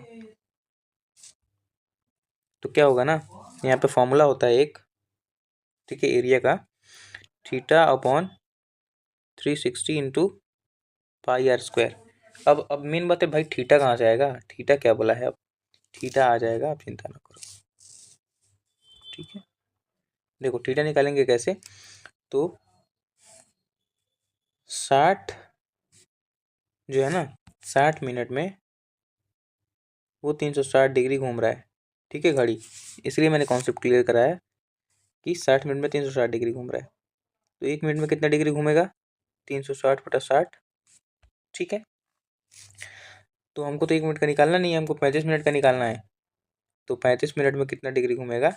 तो क्या होगा ना, यहाँ पे फॉर्मूला होता है एक, ठीक है, एरिया का, theta upon 360 into pi r square. अब मेन बात है भाई, थीटा कहाँ से आएगा, थीटा क्या बोला है, अब थीटा आ जाएगा, आप चिंता ना करो, ठीक है। देखो थीटा निकालेंगे कैसे, तो 60 जो है ना, 60 मिनट में वो 360 डिग्री घूम रहा है, ठीक है घड़ी, इसलिए मैंने कॉन्सेप्ट क्लियर कराया कि 60 मिनट में 360 डिग्री घूम रहा है। तो 1 मिनट में कितना डिग्री घूमेगा, 360/60। ठीक है, तो हमको तो 1 मिनट का निकालना नहीं है, हमको 35 मिनट का निकालना है। तो 35 मिनट में कितना डिग्री घूमेगा,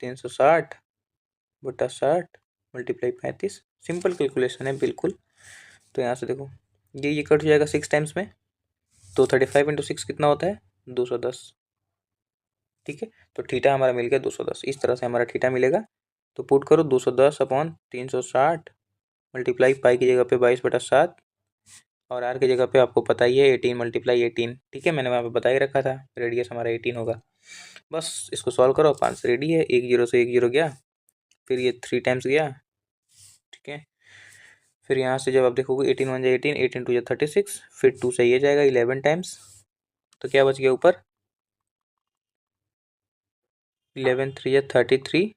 360/60 मल्टीप्लाई 35। सिंपल कैलकुलेशन है बिल्कुल। तो यहाँ से देखो ये कट हो जाएगा 6 टाइम्स में, तो 35 × 6 कितना होता है, 210। ठीक है, तो थीटा हमारा मिल गया 210। इस तरह से हमारा थीटा मिलेगा। तो पुट करो 210/360 मल्टीप्लाई पाई की जगह पे 22/7 और आर की जगह पे आपको पता ही है 18 × 18। ठीक है, मैंने वहाँ पे बता ही रखा था रेडियस हमारा 18 होगा। बस इसको सॉल्व करो, 5 रेडी है। 1 0 से 1 0 गया, फिर ये 3 टाइम्स गया। ठीक है, फिर यहाँ से जब आप देखोगे 18 1 18, 18 2 36, फिर 2 से ये जाएगा 11 टाइम्स। तो क्या बच गया ऊपर, 11 3 33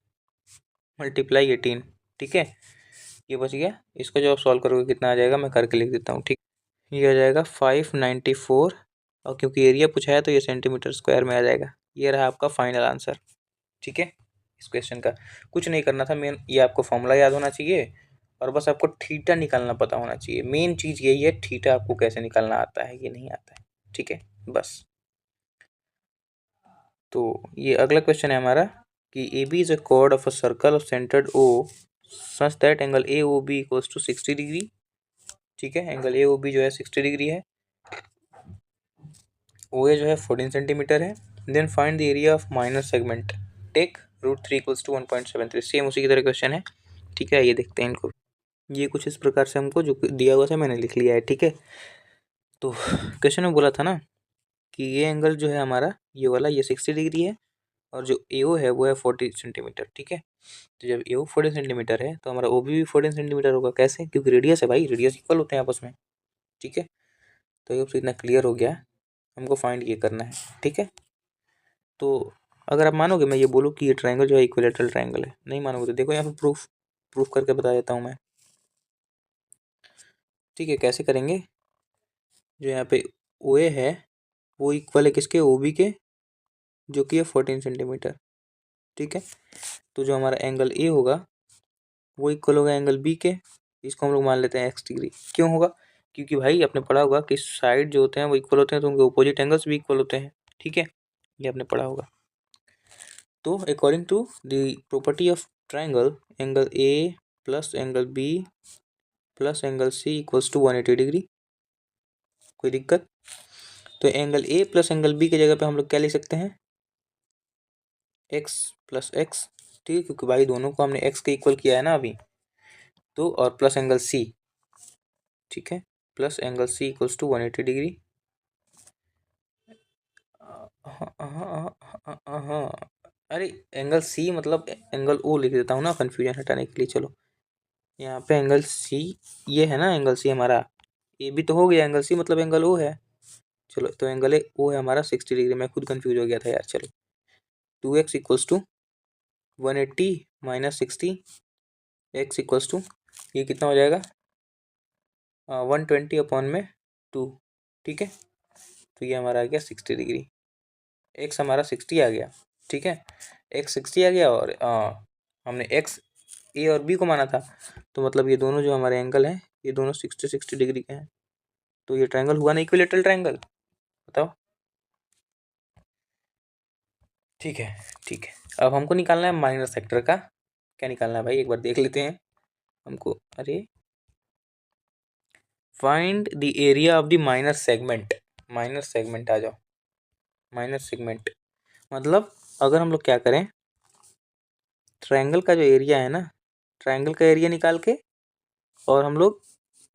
मल्टीप्लाई 18। ठीक है, ये बच गया। इसको जब आप सॉल्व करोगे कितना आ जाएगा, मैं करके लिख देता हूँ। ठीक, ये आ जाएगा 594। और क्योंकि एरिया पूछा है तो ये सेंटीमीटर स्क्वायर में आ जाएगा। ये रहा आपका फाइनल आंसर। ठीक है, इस क्वेश्चन का कुछ नहीं करना था मेन, ये आपको फॉर्मूला याद होना चाहिए और बस आपको थीटा निकालना पता होना चाहिए। मेन चीज़ यही है, थीटा आपको कैसे निकालना आता है, ये नहीं आता है। ठीक है, बस। तो ये अगला क्वेश्चन है हमारा कि A B is a chord of a circle of centred O such that angle A O B equals to 60 degree. ठीक है, एंगल ए ओ बी जो है 60 डिग्री है, ओ ए जो है 14 सेंटीमीटर है। Then find the area of minor segment, take √3 equals to 1.73। Same उसी की तरह क्वेश्चन है। ठीक है, ये देखते हैं इनको। ये कुछ इस प्रकार से हमको जो दिया हुआ था मैंने लिख लिया है। ठीक है, तो क्वेश्चन में बोला था ना कि ये एंगल जो है हमारा ये वाला, ये 60 डिग्री है और जो ए ओ है वो है 40 सेंटीमीटर। ठीक है, तो जब ए ओ 40 सेंटीमीटर है तो हमारा ओ बी भी 14 सेंटीमीटर होगा। कैसे, क्योंकि रेडियस है भाई, रेडियस इक्वल होते हैं आपस में। ठीक है, तो ये इतना क्लियर हो गया, हमको फाइंड ये करना है। ठीक है, तो अगर आप मानोगे मैं ये बोलूँ कि ये ट्रायंगल जो है इक्विलेटरल ट्रायंगल है, नहीं मानोगे तो देखो यहाँ पे प्रूफ करके बता देता हूँ मैं। ठीक है, कैसे करेंगे, जो यहाँ पे ओ ए है वो इक्वल है किसके, ओ बी के, जो कि है 14 सेंटीमीटर। ठीक है, तो जो हमारा एंगल ए होगा वो इक्वल होगा एंगल बी के। इसको हम लोग मान लेते हैं एक्स डिग्री। क्यों होगा, क्योंकि भाई आपने पढ़ा होगा कि साइड जो होते हैं वो इक्वल होते हैं तो उनके अपोजिट एंगल्स भी इक्वल होते हैं। ठीक है, ये आपने पढ़ा होगा। तो according to the property of triangle, angle A plus angle B plus angle C equals to 180 degree. कोई दिक्कत, तो angle A plus angle B की जगह पे हम लोग क्या लिख सकते हैं, एक्स प्लस एक्स। ठीक है, क्योंकि भाई दोनों को हमने एक्स के इक्वल किया है ना अभी, तो और प्लस एंगल सी। ठीक है, plus angle C equals to 180 degree. हाँ हाँ हाँ हाँ, अरे एंगल सी मतलब एंगल ओ लिख देता हूँ ना कन्फ्यूजन हटाने के लिए। चलो यहाँ पे एंगल सी, ये है ना एंगल सी हमारा, ए भी तो हो गया, एंगल सी मतलब एंगल ओ है। चलो तो एंगल ओ है हमारा 60 डिग्री। मैं खुद कंफ्यूज हो गया था यार। चलो 2x equals to 180 minus 60, x equals to ये कितना हो जाएगा, 120/2। ठीक है, तो ये हमारा आ गया 60 डिग्री। एक्स हमारा 60 आ गया। ठीक है, एक्स 60 आ गया और हमने एक्स ए और बी को माना था, तो मतलब ये दोनों जो हमारे एंगल हैं ये दोनों 60 डिग्री के हैं। तो ये ट्रायंगल हुआ ना इक्विलेटरल ट्रायंगल, बताओ। ठीक है, ठीक है, अब हमको निकालना है माइनर सेक्टर का। क्या निकालना है भाई, एक बार देख लेते हैं हमको। अरे find the area of the minor segment. Minor segment आ जाओ। माइनर सेगमेंट मतलब अगर हम लोग क्या करें, ट्रायंगल का जो एरिया है ना, ट्रायंगल का एरिया निकाल के और हम लोग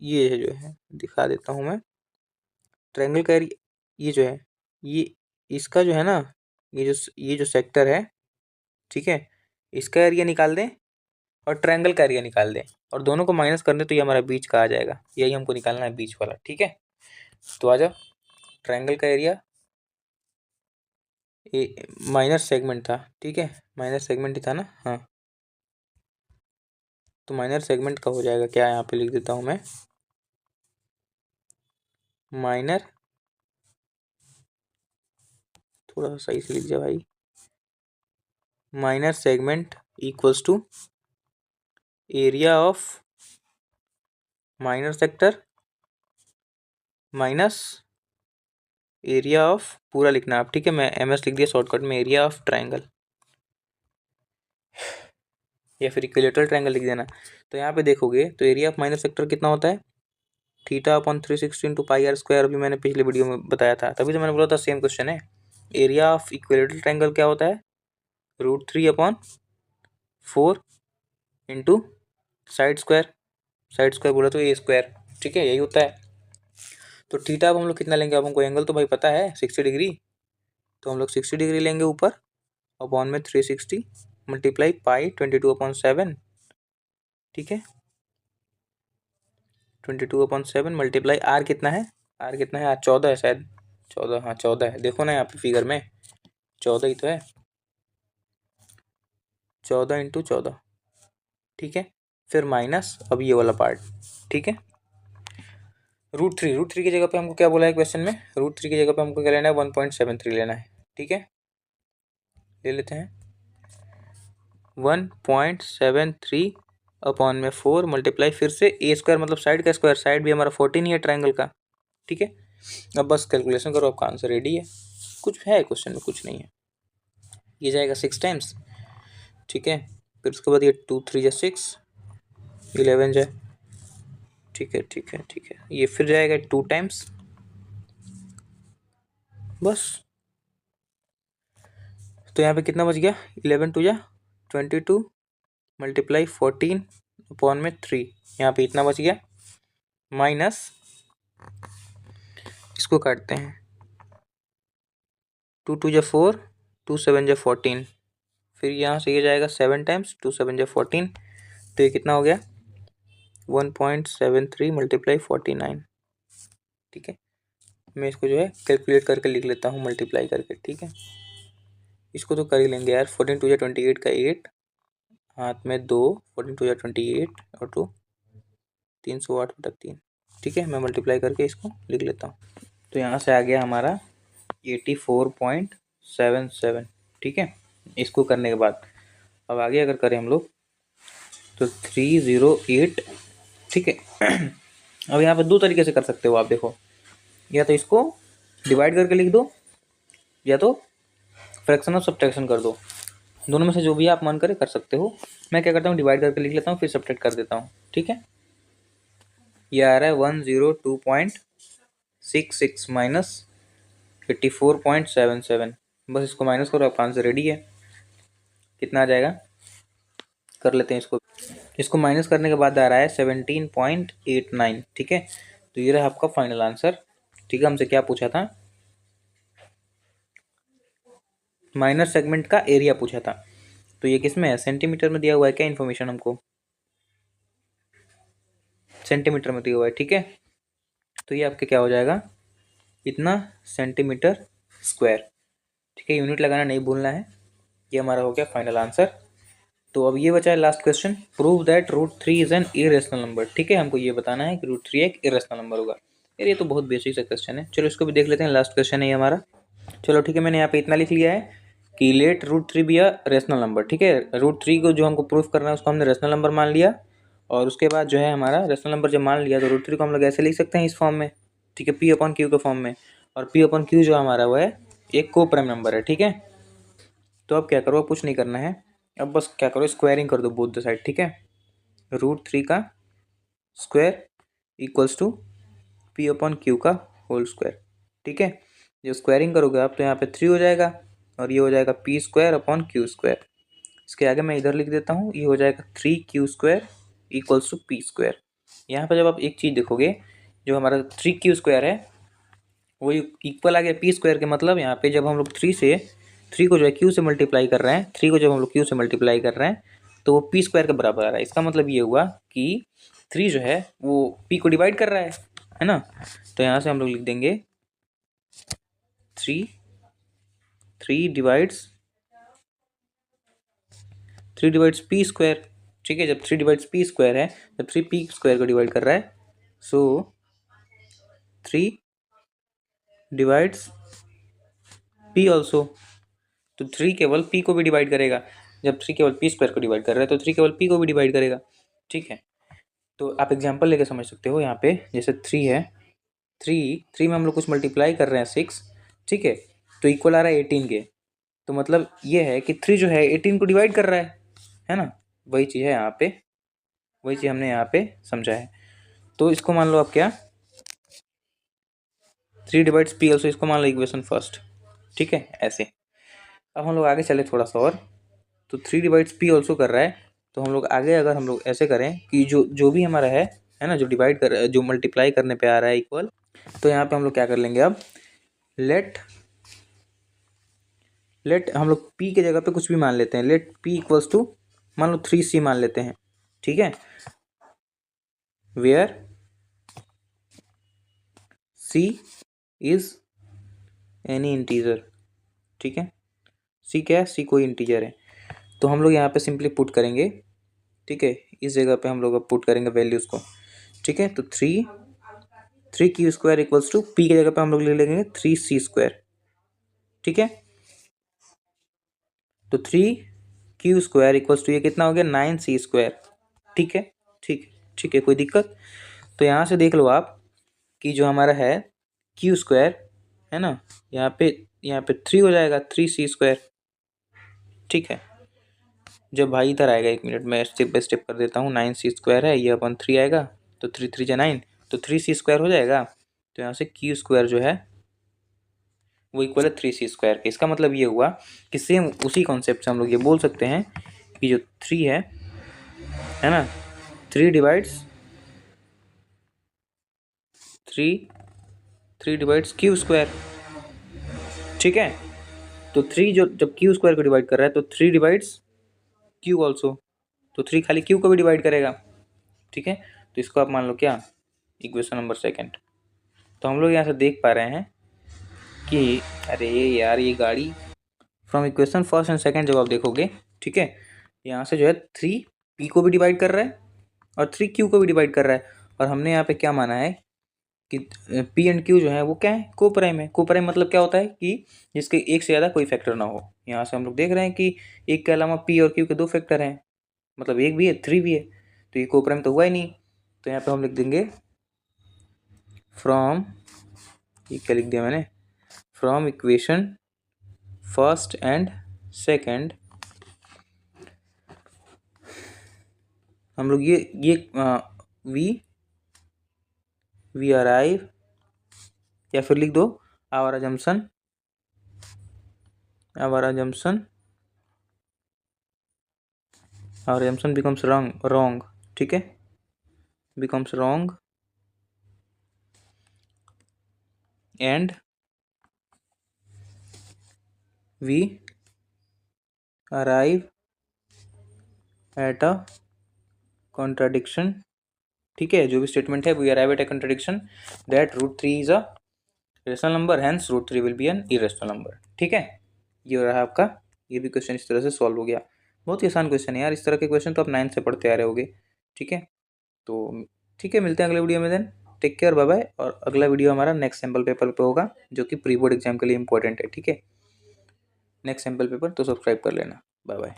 ये जो है दिखा देता हूँ मैं, ट्रायंगल का एरिया ये जो है, ये इसका जो है ना, ये जो सेक्टर है, ठीक है, इसका एरिया निकाल दें और ट्रायंगल का एरिया निकाल दें और दोनों को माइनस कर दें तो ये हमारा बीच का आ जाएगा। यही हमको निकालना है, बीच वाला। ठीक है, तो आ जाओ, ट्रायंगल का एरिया ये माइनर सेगमेंट था। ठीक है, माइनर सेगमेंट ही था ना, हाँ, तो माइनर सेगमेंट का हो जाएगा क्या, यहाँ पे लिख देता हूँ मैं, माइनर थोड़ा सा सही से लिख जा भाई। Minor segment equals to area of minor sector minus area of पूरा लिखना आप, ठीक है। मैं एम एस लिख दिया शॉर्टकट में, एरिया ऑफ ट्राइंगल या फिर इक्विलेटरल ट्राइंगल लिख देना। तो यहाँ पे देखोगे तो एरिया ऑफ माइनर सेक्टर कितना होता है, theta upon 360 into pi r square. अभी मैंने पिछले वीडियो में बताया था, तभी तो मैंने बोला था सेम क्वेश्चन है। एरिया ऑफ इक्विलेटरल ट्राइंगल क्या होता है, √3/4 into side square. Side square बोला तो ए स्क्वायर, ठीक है, यही होता है। तो थीटा अब हम लोग कितना लेंगे, अब हमको एंगल तो भाई पता है 60 डिग्री, तो हम लोग 60 डिग्री लेंगे ऊपर, अपॉन में 360 मल्टीप्लाई पाई 22/7, ठीक है। 22/7 मल्टीप्लाई आर कितना है, आर 14 है शायद, 14, हाँ 14 है, देखो ना यहाँ पे फिगर में 14 ही तो है, 14 इंटू 14, ठीक है। फिर माइनस अब ये वाला पार्ट, ठीक है। √3 की जगह पे हमको क्या बोला है क्वेश्चन में, √3 की जगह पे हमको क्या लेना है, 1.73 लेना है, ठीक है। ले लेते हैं 1.73 अपॉन में 4 मल्टीप्लाई फिर से ए स्क्वायर, मतलब साइड का स्क्वायर, साइड भी हमारा 14 ही है ट्राइंगल का, ठीक है। अब बस कैलकुलेशन करो, आपका आंसर रेडी है। कुछ है क्वेश्चन में, कुछ नहीं है। ये जाएगा 6 टाइम्स, ठीक है। फिर उसके बाद ये 2 3 जा 6, 11 जाए, ठीक है ठीक है ठीक है। ये फिर जाएगा 2 टाइम्स, बस। तो यहाँ पे कितना बच गया, 11 2 जा 22 मल्टीप्लाई 14 अपॉन में 3, यहाँ पे इतना बच गया, माइनस इसको काटते हैं, 2 2 जा 4, 2 7 जा 14, फिर यहाँ से ये जाएगा 7 टाइम्स, 2 7 जा 14, तो ये कितना हो गया 1.73 मल्टीप्लाई 49, ठीक है। मैं इसको जो है कैलकुलेट करके लिख लेता हूँ, मल्टीप्लाई करके, ठीक है। इसको तो कर ही लेंगे यार, 14 2 जा 28 का 8, हाथ में 2, 14 2 जा 28 और 2 308/3, ठीक है। मैं मल्टीप्लाई करके इसको लिख लेता हूँ। तो यहाँ से आ गया हमारा 84.77, ठीक है। इसको करने के बाद अब आगे अगर करें हम लोग तो 308, ठीक है। अब यहाँ पे दो तरीके से कर सकते हो आप, देखो, या तो इसको डिवाइड करके लिख दो, या तो फ्रैक्शन ऑफ सब्ट्रैक्शन कर दो, दोनों में से जो भी आप मन करे कर सकते हो। मैं क्या करता हूँ, डिवाइड करके लिख लेता हूँ, फिर सब्ट्रैक्ट कर देता हूँ, ठीक है। ये आ रहा है 102.66 माइनस 84.77, बस इसको माइनस करो, आपका आंसर रेडी है। कितना आ जाएगा, कर लेते हैं इसको। इसको माइनस करने के बाद आ रहा है 17.89, ठीक है। तो ये रहा आपका फाइनल आंसर, ठीक है। हमसे क्या पूछा था, माइनर सेगमेंट का एरिया पूछा था। तो ये किस में है, सेंटीमीटर में दिया हुआ है क्या इन्फॉर्मेशन हमको, सेंटीमीटर में दिया हुआ है, ठीक है। तो ये आपके क्या हो जाएगा, इतना सेंटीमीटर स्क्वायर, ठीक है। यूनिट लगाना नहीं भूलना है। ये हमारा हो गया फाइनल आंसर। तो अब ये बचा है last question, prove that √3 is an irrational number, ठीक है। हमको ये बताना है कि √3 एक इरेशनल नंबर होगा। यार ये तो बहुत बेसिक सा क्वेश्चन है, चलो इसको भी देख लेते हैं। लास्ट क्वेश्चन है ये हमारा, चलो ठीक है। मैंने यहाँ पे इतना लिख लिया है कि let √3 be a rational number, ठीक है। √3 को जो हमको प्रूफ करना है उसको हमने रेशनल नंबर मान लिया, और उसके बाद जो है हमारा रेशनल नंबर जब मान लिया तो √3 को हम लोग ऐसे लिख सकते हैं इस फॉर्म में, ठीक है, P/Q के फॉर्म में। और P/Q जो हमारा वो है एक को प्राइम नंबर है, ठीक है। तो अब क्या करो, कुछ नहीं करना है, अब बस क्या करो, स्क्वायरिंग कर दो बोथ द साइड, ठीक है। √3 का स्क्वायर इक्वल्स टू P/Q का होल स्क्वायर, ठीक है। जो स्क्वायरिंग करोगे आप तो यहाँ पे 3 हो जाएगा, और ये हो जाएगा P²/Q²। इसके आगे मैं इधर लिख देता हूँ, ये हो जाएगा 3Q² इक्वल्स टू P²। यहाँ पे जब आप एक चीज़ देखोगे, जो हमारा 3Q² है वो इक्वल आ गया P² के, मतलब यहाँ पे जब हम लोग 3 को जो है Q से मल्टीप्लाई कर रहे हैं, 3 को जब हम लोग Q से मल्टीप्लाई कर रहे हैं तो वो P² के बराबर आ रहा है। इसका मतलब ये हुआ कि 3 जो है वो P को डिवाइड कर रहा है ना। तो यहाँ से हम लोग लिख देंगे 3 डिवाइड्स P², ठीक है। जब 3 डिवाइड्स P² है, जब 3 P² को डिवाइड कर रहा है, सो 3 डिवाइड्स p ऑल्सो, तो 3 केवल p को भी डिवाइड करेगा। जब 3 केवल p स्क्वायर को डिवाइड कर रहा है तो 3 केवल p को भी डिवाइड करेगा। ठीक है, तो आप एग्जाम्पल लेके समझ सकते हो। यहाँ पे जैसे 3 है, 3 में हम लोग कुछ मल्टीप्लाई कर रहे हैं 6, ठीक है, तो इक्वल आ रहा है 18 के। तो मतलब ये है कि 3 जो है 18 को डिवाइड कर रहा है ना। वही चीज़ है यहाँ पे, वही चीज़ हमने यहाँ पे समझा है। तो इसको मान लो आप क्या, 3 डिवाइड्स p ऑल्सो, इसको मान लो इक्वेशन फर्स्ट। ठीक है, ऐसे। अब हम लोग आगे चले थोड़ा सा और, तो 3 डिवाइड्स p ऑल्सो कर रहा है, तो हम लोग आगे अगर हम लोग ऐसे करें कि जो भी हमारा है ना, जो डिवाइड कर, जो मल्टीप्लाई करने पे आ रहा है इक्वल, तो यहाँ पे हम लोग क्या कर लेंगे अब, लेट हम लोग p के जगह पे कुछ भी मान लेते हैं। लेट p इक्वल्स टू मान लो 3c मान लेते हैं। ठीक है, where c is any integer. ठीक है, c क्या है, c कोई इंटीजर है। तो हम लोग यहाँ पे सिंपली पुट करेंगे। ठीक है, इस जगह पे हम लोग अब पुट करेंगे वैल्यूज़ को। ठीक है, तो 3 q square equals to p की जगह पे हम लोग ले लेंगे 3c स्क्वायर। ठीक है, तो 3 क्यू स्क्वायर इक्वल्स टू ये कितना हो गया, 9c स्क्वायर। ठीक है, ठीक है, कोई दिक्कत। तो यहाँ से देख लो आप कि जो हमारा है क्यू स्क्वायर है ना, यहाँ पे 3 हो जाएगा, 3c स्क्वायर। ठीक है, जब भाई इधर आएगा, 1 मिनट मैं स्टेप बाय स्टेप कर देता हूँ। 9c स्क्वायर है, ये अपन 3 आएगा, तो 3 3 जा 9, तो 3c स्क्वायर हो जाएगा। तो यहाँ से क्यू स्क्वायर जो है वो इक्वल है 3c स्क्वायर के। इसका मतलब ये हुआ कि सेम उसी कॉन्सेप्ट से हम लोग ये बोल सकते हैं कि जो 3 है ना, 3 डिवाइड्स क्यू स्क्वायर। ठीक है, तो 3 जो जब क्यू स्क्वायर को डिवाइड कर रहा है तो 3 डिवाइड्स क्यू ऑल्सो, तो 3 खाली क्यू को भी डिवाइड करेगा। ठीक है, तो इसको आप मान लो क्या, इक्वेशन नंबर सेकंड। तो हम लोग यहाँ से देख पा रहे हैं कि अरे यार ये गाड़ी, from equation first and second जब आप देखोगे, ठीक है, यहाँ से जो है 3 p को भी डिवाइड कर रहा है और 3 q को भी डिवाइड कर रहा है। और हमने यहाँ पे क्या माना है कि p एंड q जो है वो क्या है, को प्राइम है। को प्राइम मतलब क्या होता है कि जिसके एक से ज़्यादा कोई फैक्टर ना हो। यहाँ से हम लोग देख रहे हैं कि एक के अलावा p और q के 2 फैक्टर हैं, मतलब एक भी है, 3 भी है, तो ये को प्राइम तो हुआ ही नहीं। तो यहाँ पे हम लिख देंगे फ्रॉम, ये क्या लिख दिया मैंने, from equation first and second हम लोग ये वी अराइव, या फिर लिख दो आवर अजम्पशन बिकम्स रॉन्ग। ठीक है, becomes wrong and we arrive at a contradiction. ठीक है, जो भी स्टेटमेंट है, we arrive at a contradiction that √3 is a rational number, hence √3 will be an irrational number. ठीक है, ये रहा आपका, ये भी क्वेश्चन इस तरह से सॉल्व हो गया। बहुत ही आसान क्वेश्चन है यार, इस तरह के क्वेश्चन तो आप 9 से पढ़ते आ रहे होगे। ठीक है, तो ठीक है, मिलते हैं अगले वीडियो में। Then take care, bye bye. और अगला वीडियो हमारा नेक्स्ट सैम्पल पेपर पे होगा, जो कि प्री बोर्ड एग्जाम के लिए इंपॉर्टेंट है। ठीक है, नेक्स्ट सैम्पल पेपर, तो सब्सक्राइब कर लेना। Bye bye.